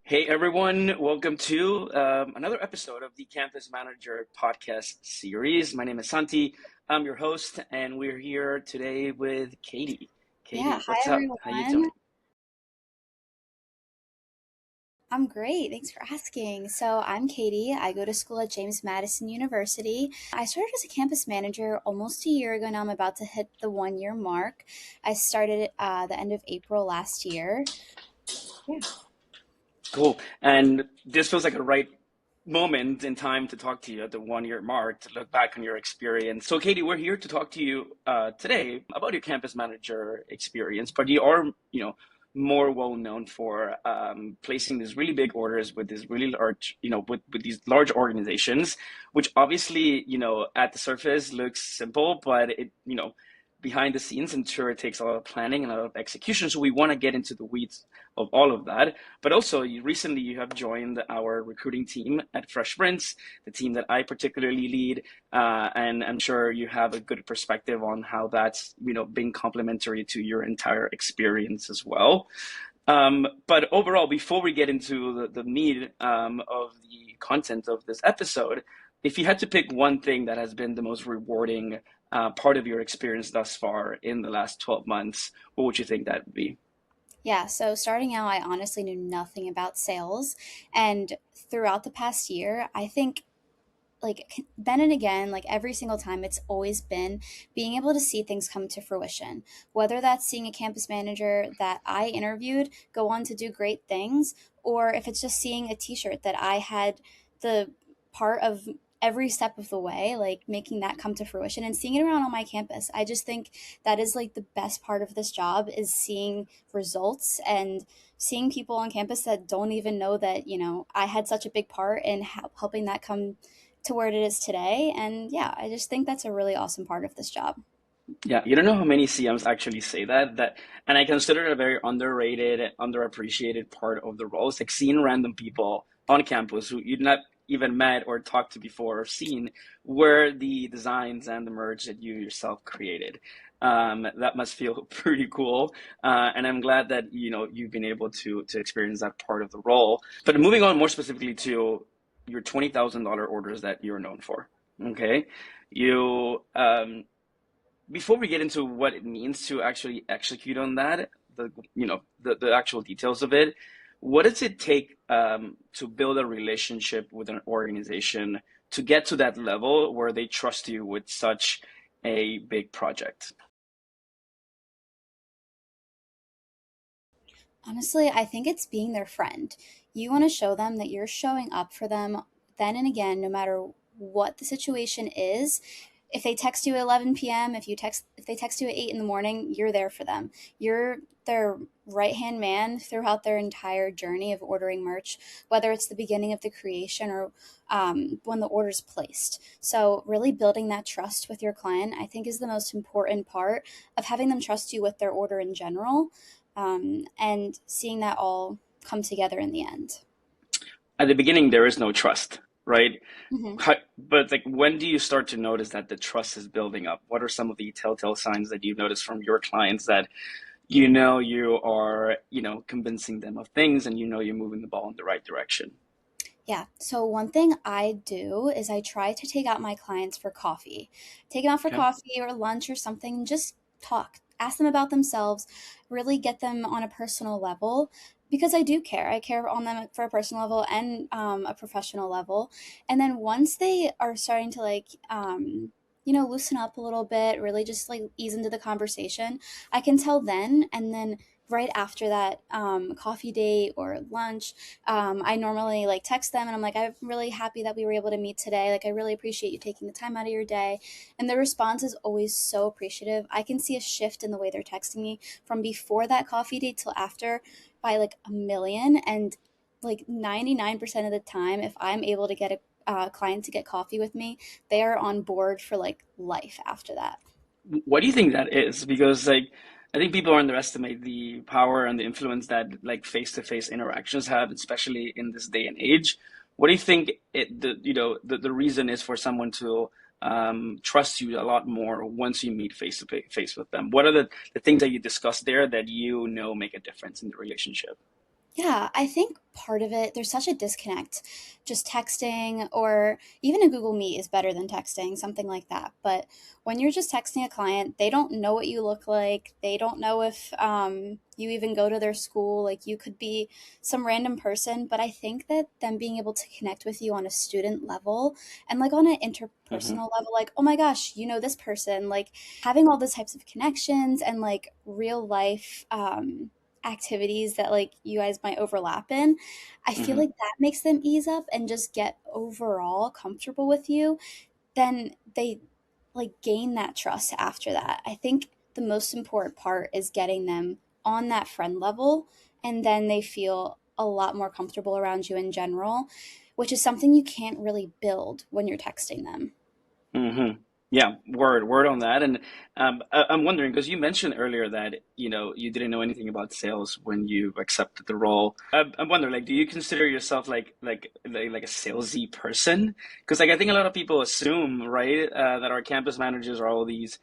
Hey everyone, welcome to another episode of the Campus Manager podcast series. My name is Santi. I'm your host, and we're here today with Katie. Yeah, Katie, hi what's up? How you everyone. doing? I'm great. Thanks for asking. So, I'm Katie. I go to school at James Madison University. I started as a campus manager almost a year ago now. I'm about to hit the 1 year mark. I started the end of April last year. Yeah. Cool. And this feels like a right moment in time to talk to you at the 1 year mark to look back on your experience. So, Katie, we're here to talk to you today about your campus manager experience, but you are, more well known for placing these really big orders with these really large, with these large organizations, which obviously, at the surface looks simple, but behind the scenes, I'm sure it takes a lot of planning and a lot of execution. So we want to get into the weeds of all of that. But also, recently you have joined our recruiting team at Fresh Prince, the team that I particularly lead, and I'm sure you have a good perspective on how that's been complementary to your entire experience as well. But overall, before we get into the meat of the content of this episode, if you had to pick one thing that has been the most rewarding part of your experience thus far in the last 12 months, what would you think that would be? Yeah, so starting out, I honestly knew nothing about sales. And throughout the past year, I think then and again, like every single time, it's always been being able to see things come to fruition, whether that's seeing a campus manager that I interviewed go on to do great things, or if it's just seeing a t-shirt that I had the part of every step of the way, like making that come to fruition and seeing it around on my campus. I just think that is like the best part of this job is seeing results and seeing people on campus that don't even know that, I had such a big part in helping that come to where it is today. And yeah, I just think that's a really awesome part of this job. Yeah, you don't know how many CMs actually say that, and I consider it a very underrated, underappreciated part of the role. It's like seeing random people on campus who you'd not even met or talked to before or seen were the designs and the merge that you yourself created. That must feel pretty cool, and I'm glad that you've been able to experience that part of the role. But moving on more specifically to your $20,000 orders that you're known for, okay? You before we get into what it means to actually execute on that, the actual details of it, what does it take to build a relationship with an organization to get to that level where they trust you with such a big project? Honestly, I think it's being their friend. You want to show them that you're showing up for them then and again, no matter what the situation is. If they text you at 11 p.m., if they text you at 8 in the morning, you're there for them. You're their right-hand man throughout their entire journey of ordering merch, whether it's the beginning of the creation or when the order's placed. So really building that trust with your client, I think, is the most important part of having them trust you with their order in general, and seeing that all come together in the end. At the beginning, there is no trust, right? Mhm. But like, when do you start to notice that the trust is building up? What are some of the telltale signs that you've noticed from your clients that you are convincing them of things and you're moving the ball in the right direction? Yeah. So one thing I do is I try to take out my clients for coffee. Take them out for Okay. coffee or lunch or something. Just talk. Ask them about themselves. Really get them on a personal level because I do care. I care on them for a personal level and a professional level. And then once they are starting to loosen up a little bit, really just like ease into the conversation, I can tell then. And then right after that coffee date or lunch, I normally like text them and I'm like, I'm really happy that we were able to meet today. Like, I really appreciate you taking the time out of your day. And the response is always so appreciative. I can see a shift in the way they're texting me from before that coffee date till after by like a million. And like 99% of the time, if I'm able to get a client to get coffee with me, they are on board for like life after that. What do you think that is? Because like I think people underestimate the power and the influence that like face-to-face interactions have, especially in this day and age. What do you think the reason is for someone to trust you a lot more once you meet face to face with them? What are the things that you discuss there that make a difference in the relationship? Yeah, I think part of it, there's such a disconnect. Just texting or even a Google Meet is better than texting, something like that. But when you're just texting a client, they don't know what you look like. They don't know if you even go to their school. Like you could be some random person. But I think that them being able to connect with you on a student level and like on an Hmm. interpersonal level, like, oh my gosh, you know this person, like having all those types of connections and like real life, activities that like you guys might overlap in, I feel Hmm. like that makes them ease up and just get overall comfortable with you. Then they like gain that trust after that. I think the most important part is getting them on that friend level, and then they feel a lot more comfortable around you in general, which is something you can't really build when you're texting them. Hmm. Yeah, word on that. And I'm wondering because you mentioned earlier that you didn't know anything about sales when you accepted the role. I'm wondering, like, do you consider yourself like a salesy person? Because like I think a lot of people assume, right, that our campus managers are all these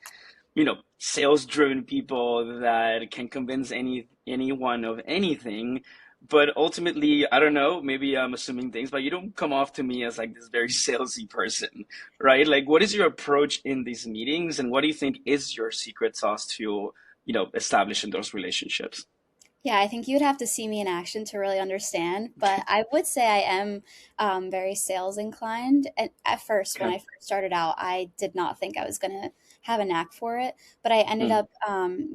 sales driven people that can convince anyone of anything. But ultimately, I don't know, maybe I'm assuming things, but you don't come off to me as like this very salesy person, right? Like, what is your approach in these meetings, and what do you think is your secret sauce to, establishing those relationships? Yeah, I think you would have to see me in action to really understand, but I would say I am very sales inclined. And at first, when Okay. I first started out, I did not think I was going to have a knack for it, but I ended Mm, up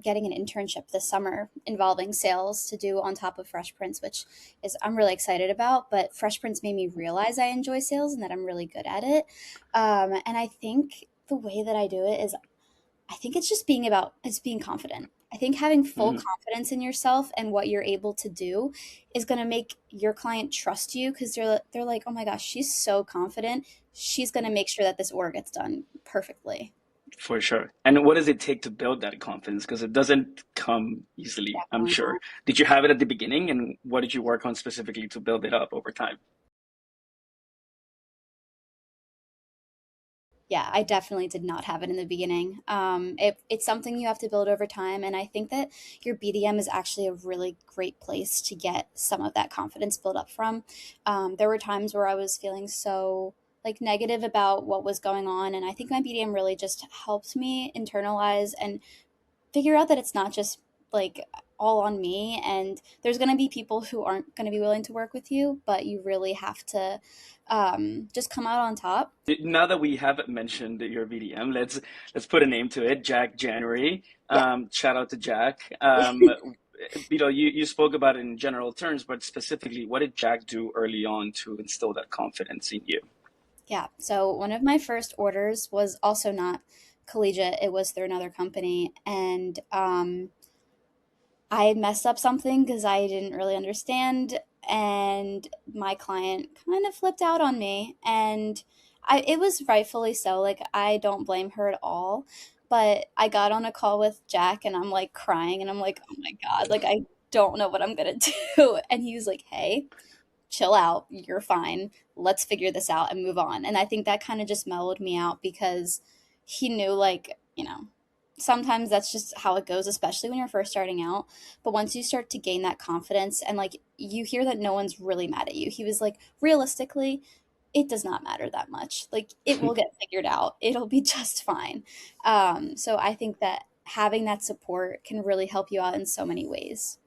getting an internship this summer involving sales to do on top of Fresh Prince, which is I'm really excited about. But Fresh Prince made me realize I enjoy sales and that I'm really good at it. And I think the way that I do it is I think it's just being confident. I think having full mhm. confidence in yourself and what you're able to do is going to make your client trust you because they're like, "Oh my gosh, she's so confident. She's going to make sure that this order gets done perfectly." For sure. And what does it take to build that confidence? Because it doesn't come easily, I'm Definitely sure. not. Did you have it at the beginning, and what did you work on specifically to build it up over time? Yeah, I definitely did not have it in the beginning. It's something you have to build over time, and I think that your BDM is actually a really great place to get some of that confidence built up from. There were times where I was feeling so like negative about what was going on, and I think my BDM really just helped me internalize and figure out that it's not just like all on me, and there's going to be people who aren't going to be willing to work with you, but you really have to just come out on top. Now that we have mentioned your VDM, let's put a name to it. Jack January. Yeah. Shout out to Jack. You spoke about it in general terms, but specifically, what did Jack do early on to instill that confidence in you? Yeah. So one of my first orders was also not collegiate. It was through another company. And I messed up something because I didn't really understand. And my client kind of flipped out on me. And it was rightfully so. Like, I don't blame her at all. But I got on a call with Jack and I'm like crying and I'm like, oh my God, like, I don't know what I'm going to do. And he was like, hey, chill out, you're fine, let's figure this out and move on. And I think that kind of just mellowed me out because he knew, like, sometimes that's just how it goes, especially when you're first starting out. But once you start to gain that confidence and like you hear that no one's really mad at you, he was like, realistically, it does not matter that much, like it will get figured out, it'll be just fine. So I think that having that support can really help you out in so many ways.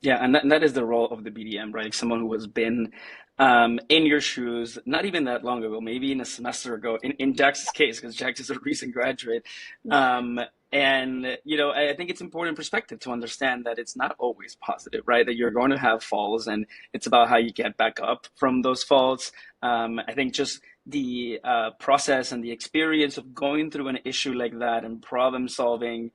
Yeah, and that is the role of the BDM, right? Someone who has been in your shoes, not even that long ago, maybe in a semester ago, in Jack's case, because Jack is a recent graduate. Yeah. Um, and, I think it's important perspective to understand that it's not always positive, right? That you're going to have falls, and it's about how you get back up from those falls. I think just the process and the experience of going through an issue like that and problem solving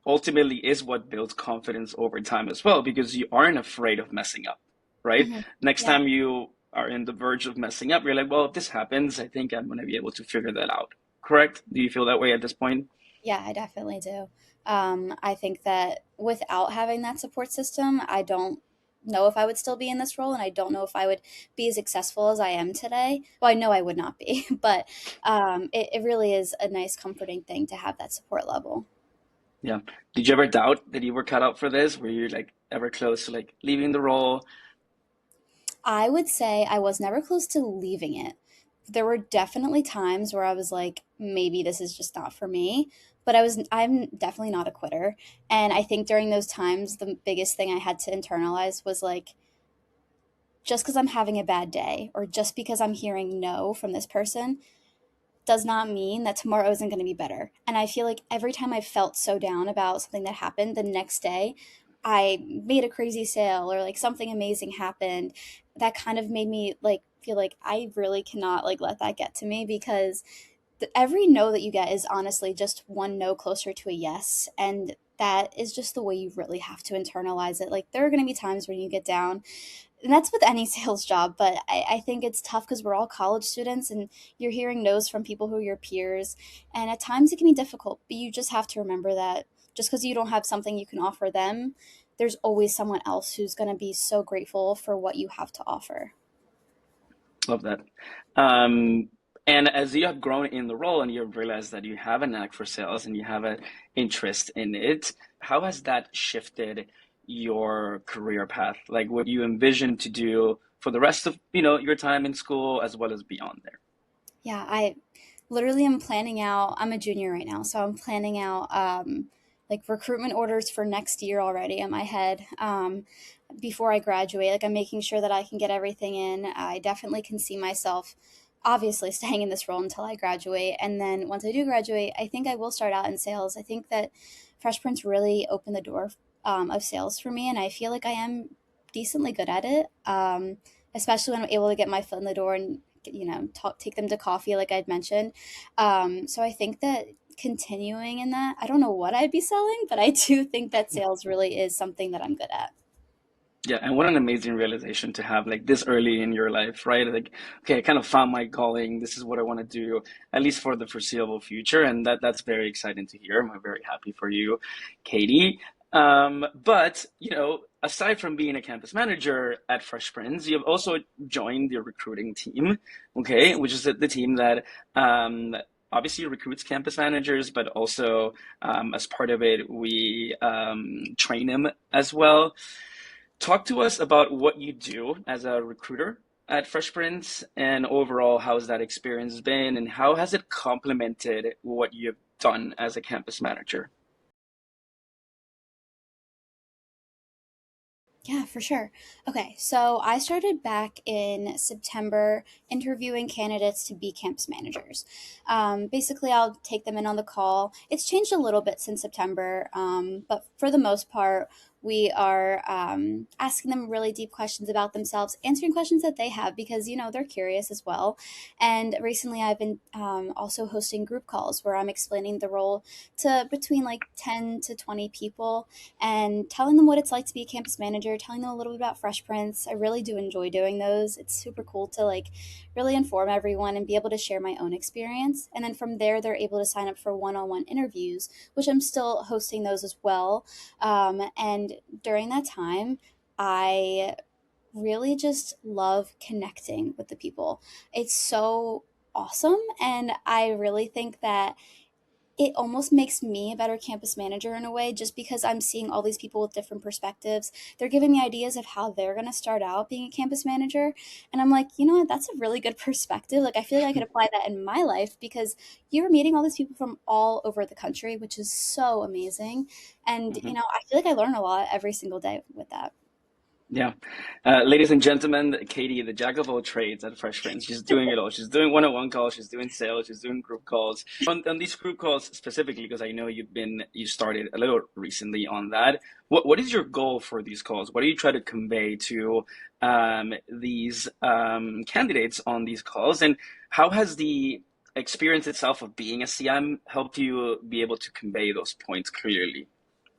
ultimately is what builds confidence over time as well, because you aren't afraid of messing up, right? Hmm. Next Yeah. time you are in the verge of messing up, you're like, well, if this happens, I think I'm going to be able to figure that out. Correct? Do you feel that way at this point? Yeah, I definitely do. I think that without having that support system, I don't know if I would still be in this role, and I don't know if I would be as successful as I am today. Well, I know I would not be, but it really is a nice, comforting thing to have that support level. Yeah. Did you ever doubt that you were cut out for this? Were you like ever close to like leaving the role? I would say I was never close to leaving it. There were definitely times where I was like, maybe this is just not for me. But I'm definitely not a quitter. And I think during those times, the biggest thing I had to internalize was like, just because I'm having a bad day or just because I'm hearing no from this person does not mean that tomorrow isn't going to be better. And I feel like every time I felt so down about something that happened, the next day I made a crazy sale or like something amazing happened, that kind of made me like feel like I really cannot like let that get to me, because every no that you get is honestly just one no closer to a yes. And that is just the way you really have to internalize it. Like, there are going to be times when you get down, and that's with any sales job, but I think it's tough because we're all college students and you're hearing no's from people who are your peers. And at times it can be difficult, but you just have to remember that just because you don't have something you can offer them, there's always someone else who's going to be so grateful for what you have to offer. Love that. Um, and as you have grown in the role and you've realized that you have a knack for sales and you have an interest in it, how has that shifted your career path? Like what you envision to do for the rest of, your time in school as well as beyond there? Yeah, I literally am planning out. I'm a junior right now, so I'm planning out like recruitment orders for next year already in my head. Before I graduate, like I'm making sure that I can get everything in. I definitely can see myself obviously staying in this role until I graduate, and then once I do graduate, I think I will start out in sales. I think that Fresh Prince really opened the door of sales for me, and I feel like I am decently good at it. Especially when I'm able to get my foot in the door and take them to coffee like I'd mentioned. So I think that continuing in that, I don't know what I'd be selling, but I do think that sales really is something that I'm good at. Yeah, and what an amazing realization to have like this early in your life, right? Like, okay, I kind of found my calling. This is what I want to do, at least for the foreseeable future, and that's very exciting to hear. I'm very happy for you, Katie. But aside from being a campus manager at Fresh Prince, you've also joined the recruiting team, okay, which is the team that obviously recruits campus managers, but also as part of it, we train them as well. Talk to us about what you do as a recruiter at Fresh Prince and overall how's that experience been and how has it complemented what you've done as a campus manager? Yeah, for sure. Okay, so I started back in September interviewing candidates to be campus managers. Basically, I'll take them in on the call. It's changed a little bit since September, but for the most part, we are asking them really deep questions about themselves, answering questions that they have because, they're curious as well. And recently, I've been also hosting group calls where I'm explaining the role to between like 10 to 20 people and telling them what it's like to be a campus manager, telling them a little bit about Fresh Prince. I really do enjoy doing those. It's super cool to like really inform everyone and be able to share my own experience. And then from there, they're able to sign up for one-on-one interviews, which I'm still hosting those as well. And during that time, I really just love connecting with the people. It's so awesome. And I really think that it almost makes me a better campus manager in a way, just because I'm seeing all these people with different perspectives. They're giving me ideas of how they're going to start out being a campus manager. And I'm like, you know what? That's a really good perspective. Like, I feel like I could apply that in my life because you're meeting all these people from all over the country, which is so amazing. And, Mhm. I feel like I learn a lot every single day with that. Yeah. Ladies and gentlemen, Katie, the jack of all trades at Fresh Prince. She's doing it all. She's doing one-on-one calls, she's doing sales, she's doing group calls. On these group calls specifically, because I know you started a little recently on that. What is your goal for these calls? What do you try to convey to these candidates on these calls? And how has the experience itself of being a CM helped you be able to convey those points clearly?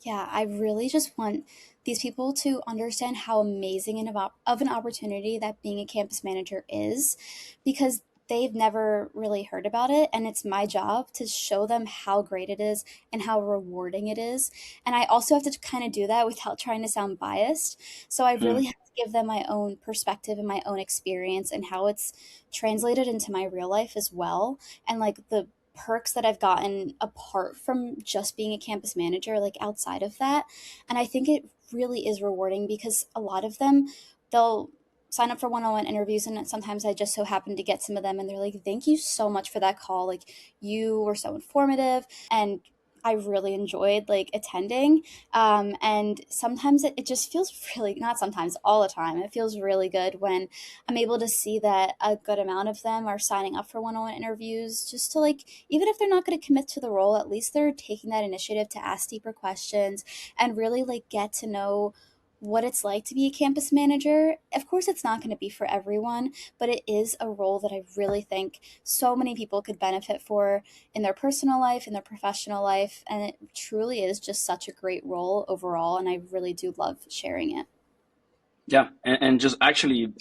Yeah, I really just want these people to understand how amazing of an opportunity that being a campus manager is, because they've never really heard about it. And it's my job to show them how great it is and how rewarding it is. And I also have to kind of do that without trying to sound biased. So I Mm, really have to give them my own perspective and my own experience and how it's translated into my real life as well. And like the perks that I've gotten apart from just being a campus manager, like outside of that. And I think it really is rewarding because a lot of them, they'll sign up for one-on-one interviews, and sometimes I just so happen to get some of them, and they're like, thank you so much for that call, like you were so informative, and I really enjoyed like attending. And sometimes it just feels really, not sometimes, all the time, it feels really good when I'm able to see that a good amount of them are signing up for one-on-one interviews, just to like, even if they're not going to commit to the role, at least they're taking that initiative to ask deeper questions and really like get to know what it's like to be a campus manager. Of course, it's not going to be for everyone, but it is a role that I really think so many people could benefit for in their personal life, in their professional life. And it truly is just such a great role overall. And I really do love sharing it. Yeah, and just actually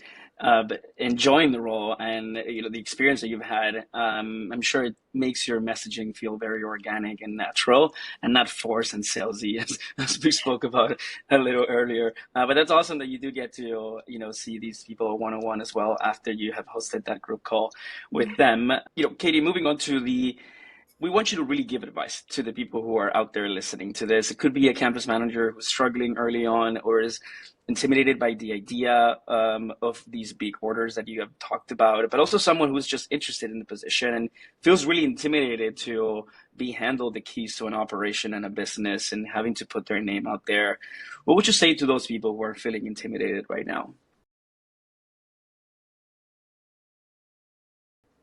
enjoying the role and the experience that you've had. I'm sure it makes your messaging feel very organic and natural, and not forced and salesy, as we spoke about a little earlier. But that's awesome that you do get to see these people one on one as well after you have hosted that group call with Yeah. them. Katie, moving on to the we want you to really give advice to the people who are out there listening to this. It could be a campus manager who's struggling early on or is intimidated by the idea of these big orders that you have talked about, but also someone who's just interested in the position and feels really intimidated to be handled the keys to an operation and a business and having to put their name out there. What would you say to those people who are feeling intimidated right now?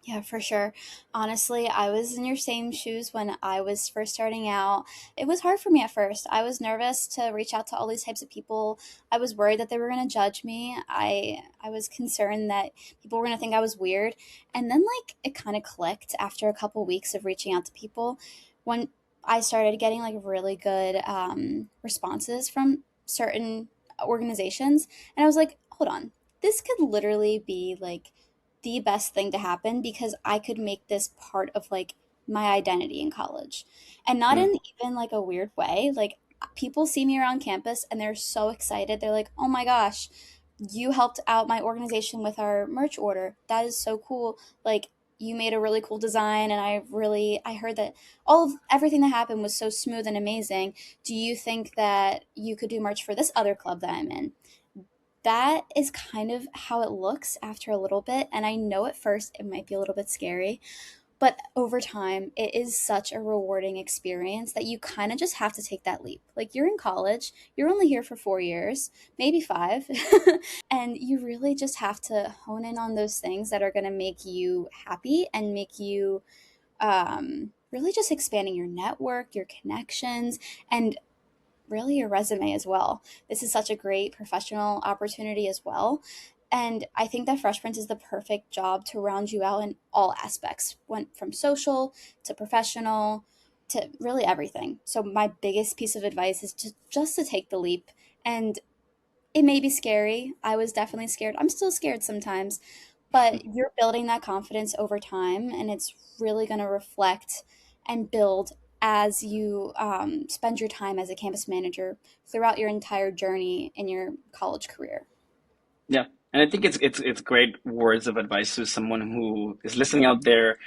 Yeah, for sure. Honestly, I was in your same shoes when I was first starting out. It was hard for me at first. I was nervous to reach out to all these types of people. I was worried that they were going to judge me. I was concerned that people were going to think I was weird. And then like it kind of clicked after a couple weeks of reaching out to people when I started getting like really good responses from certain organizations, and I was like, "Hold on. This could literally be like the best thing to happen because I could make this part of like my identity in college." And not Mm, in even like a weird way. Like people see me around campus and they're so excited. They're like, "Oh my gosh, you helped out my organization with our merch order. That is so cool. Like you made a really cool design, and I heard that all of everything that happened was so smooth and amazing. Do you think that you could do merch for this other club that I'm in?" That is kind of how it looks after a little bit. And I know at first it might be a little bit scary, but over time, it is such a rewarding experience that you kind of just have to take that leap. Like you're in college, you're only here for 4 years, maybe five, and you really just have to hone in on those things that are going to make you happy and make you really just expanding your network, your connections, and really your resume as well. This is such a great professional opportunity as well. And I think that Fresh Prince is the perfect job to round you out in all aspects, went from social to professional to really everything. So my biggest piece of advice is just to take the leap. And it may be scary. I was definitely scared. I'm still scared sometimes, but you're building that confidence over time, and it's really going to reflect and build as you spend your time as a campus manager throughout your entire journey in your college career. yeah, and I think it's great words of advice to someone who is listening out there,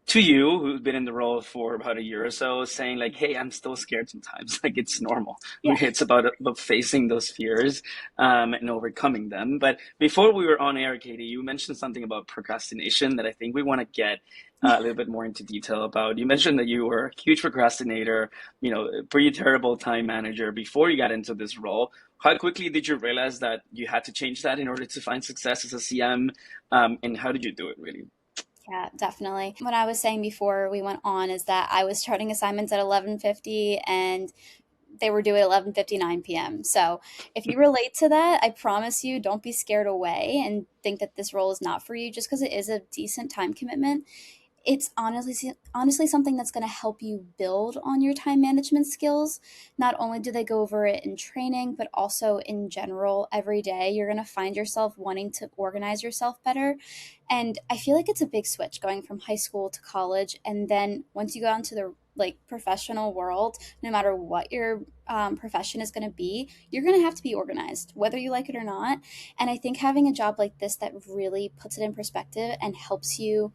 to you who's been in the role for about a year or so, saying like, hey, I'm still scared sometimes. Like it's normal. Yeah. It's about facing those fears and overcoming them. But before we were on air, Katie, you mentioned something about procrastination that I think we want to get a little bit more into detail about. You mentioned that you were a huge procrastinator, a pretty terrible time manager before you got into this role. How quickly did you realize that you had to change that in order to find success as a CM? And how did you do it really? Yeah, definitely. What I was saying before we went on is that I was starting assignments at 11:50 and they were due at 11:59 p.m. So, if you relate to that, I promise you don't be scared away and think that this role is not for you just because it is a decent time commitment. It's honestly something that's going to help you build on your time management skills. Not only do they go over it in training, but also in general every day you're going to find yourself wanting to organize yourself better. And I feel like it's a big switch going from high school to college, and then once you go into the like professional world, no matter what your profession is going to be, you're going to have to be organized whether you like it or not. And I think having a job like this that really puts it in perspective and helps you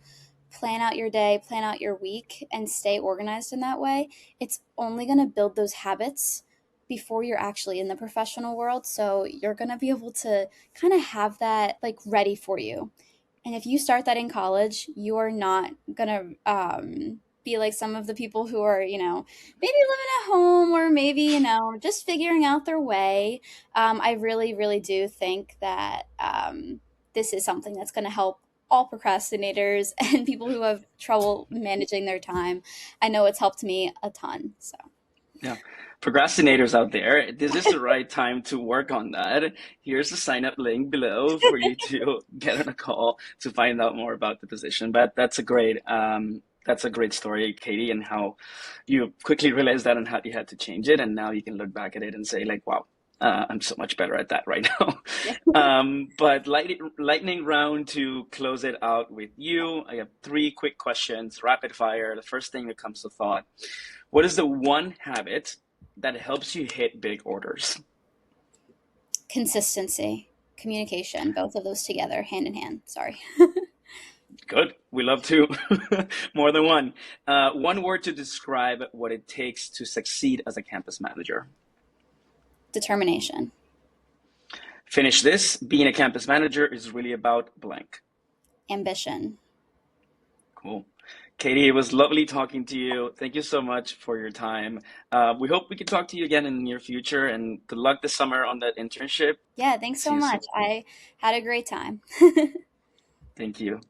plan out your day, plan out your week, and stay organized in that way, it's only going to build those habits before you're actually in the professional world. So you're going to be able to kind of have that like ready for you. And if you start that in college, you are not going to be like some of the people who are, maybe living at home or maybe, just figuring out their way. I really, really do think that this is something that's going to help all procrastinators and people who have trouble managing their time. I know it's helped me a ton. So. Yeah. Procrastinators out there, this is the right time to work on that. Here's the sign up link below for you to get on a call to find out more about the position. But that's a great story, Katie, and how you quickly realized that and how you had to change it. And now you can look back at it and say like, wow, I'm so much better at that right now. Yeah. But lightning round to close it out with you. I have three quick questions, rapid fire. The first thing that comes to thought. What is the one habit that helps you hit big orders? Consistency, communication, both of those together, hand in hand. Sorry. Good. We love to. More than one. One word to describe what it takes to succeed as a campus manager. Determination. Finish this. Being a campus manager is really about blank. Ambition. Cool. Katie, it was lovely talking to you. Thank you so much for your time. We hope we can talk to you again in the near future, and good luck this summer on that internship. Yeah, thanks See so you soon. much. I had a great time. Thank you.